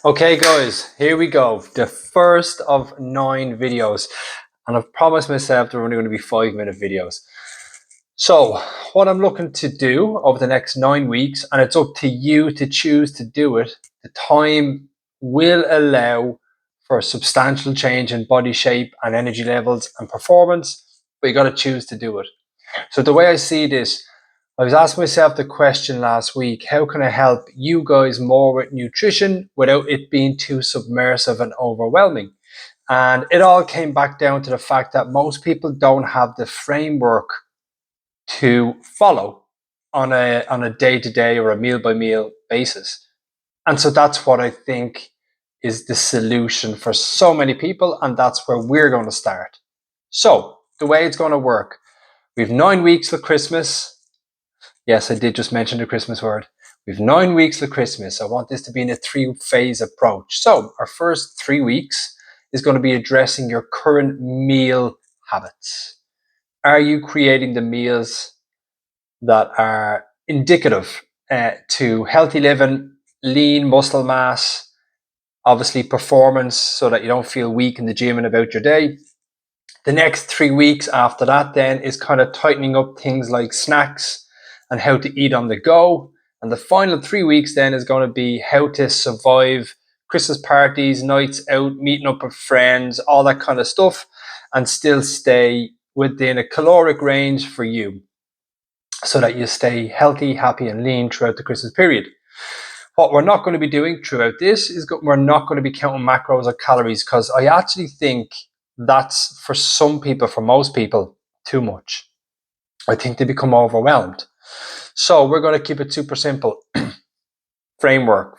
Okay guys, here we go. The first of 9 videos. And I've promised myself they're only going to be 5-minute videos. So what I'm looking to do over the next 9 weeks, and it's up to you to choose to do it, the time will allow for a substantial change in body shape and energy levels and performance, but you got to choose to do it. So the way I see this, I was asking myself the question last week, how can I help you guys more with nutrition without it being too submersive and overwhelming? And it all came back down to the fact that most people don't have the framework to follow on a day-to-day or a meal-by-meal basis. And so that's what I think is the solution for so many people, and that's where we're going to start. So the way it's going to work, we have 9 weeks for Christmas. Yes, I did just mention the Christmas word. We've 9 weeks for Christmas. I want this to be in a 3-phase approach. So our first 3 weeks is going to be addressing your current meal habits. Are you creating the meals that are indicative to healthy living, lean muscle mass, obviously performance, so that you don't feel weak in the gym and about your day? The next 3 weeks after that then is kind of tightening up things like snacks and how to eat on the go. And the final 3 weeks then is going to be how to survive Christmas parties, nights out, meeting up with friends, all that kind of stuff, and still stay within a caloric range for you so that you stay healthy, happy, and lean throughout the Christmas period. What we're not going to be doing throughout this is we're not going to be counting macros or calories, because I actually think that's, for some people, for most people, too much. I think they become overwhelmed. So we're going to keep it super simple. Framework.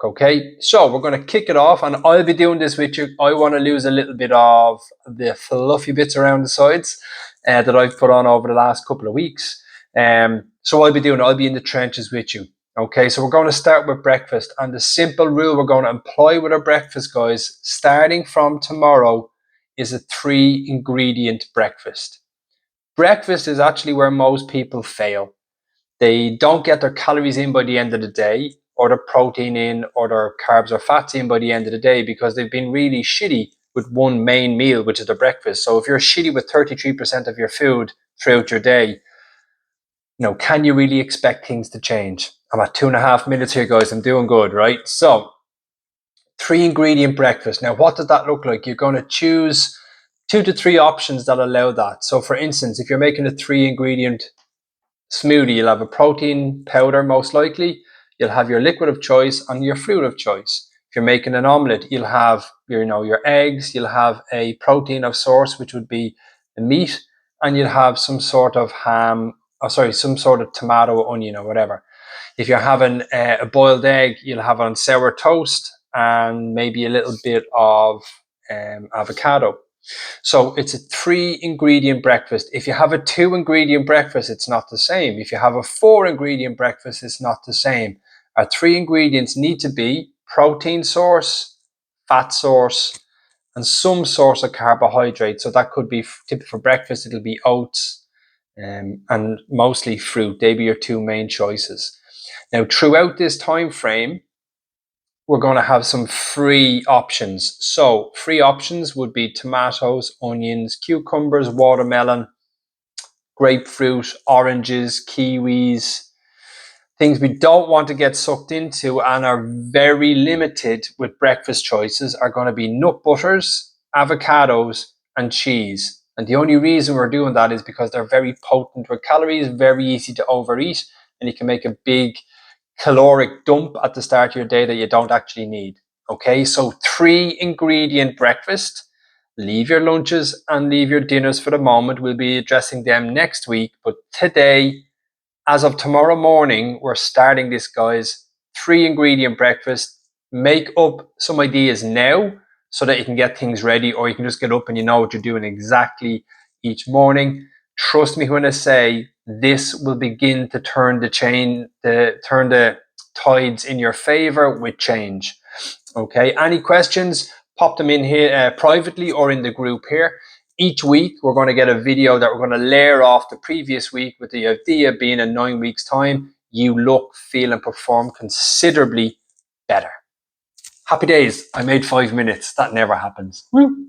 Okay, so we're going to kick it off, and I'll be doing this with you. I want to lose a little bit of the fluffy bits around the sides that I've put on over the last couple of weeks. So I'll be in the trenches with you. Okay, so we're going to start with breakfast, and the simple rule we're going to employ with our breakfast, guys, starting from tomorrow, is a 3-ingredient breakfast. Breakfast is actually where most people fail. They don't get their calories in by the end of the day, or their protein in, or their carbs or fats in by the end of the day, because they've been really shitty with one main meal, which is the breakfast. So if you're shitty with 33% of your food throughout your day, can you really expect things to change? I'm at 2.5 minutes here, guys. I'm doing good, right? So 3-ingredient breakfast. Now, what does that look like? You're going to choose 2 to 3 options that allow that. So for instance, if you're making a 3-ingredient smoothie, you'll have a protein powder, most likely. You'll have your liquid of choice and your fruit of choice. If you're making an omelette, you'll have your eggs. You'll have a protein of source, which would be the meat, and you'll have some sort of some sort of tomato, onion, or whatever. If you're having a boiled egg, you'll have on sour toast and maybe a little bit of avocado. So it's a 3-ingredient breakfast. If you have a 2-ingredient breakfast, it's not the same. If you have a 4-ingredient breakfast, it's not the same. Our 3 ingredients need to be protein source, fat source, and some source of carbohydrate. So that could be, typical for breakfast, it'll be oats and mostly fruit. They'd be your 2 main choices. Now, throughout this time frame, we're going to have some free options. So free options would be tomatoes, onions, cucumbers, watermelon, grapefruit, oranges, kiwis. Things we don't want to get sucked into and are very limited with breakfast choices are going to be nut butters, avocados, and cheese. And the only reason we're doing that is because they're very potent with calories, very easy to overeat, and you can make a big caloric dump at the start of your day that you don't actually need. Okay, so 3-ingredient breakfast. Leave your lunches and leave your dinners for the moment. We'll be addressing them next week. But today, as of tomorrow morning, we're starting this, guys. 3-ingredient breakfast. Make up some ideas now so that you can get things ready, or you can just get up and you know what you're doing exactly each morning. Trust me when I say this will begin to turn the tides in your favor with change. Okay, any questions, pop them in here privately or in the group here. Each week we're going to get a video that we're going to layer off the previous week, with the idea being in 9 weeks time you look, feel, and perform considerably better. Happy days. I made 5 minutes. That never happens. Woo.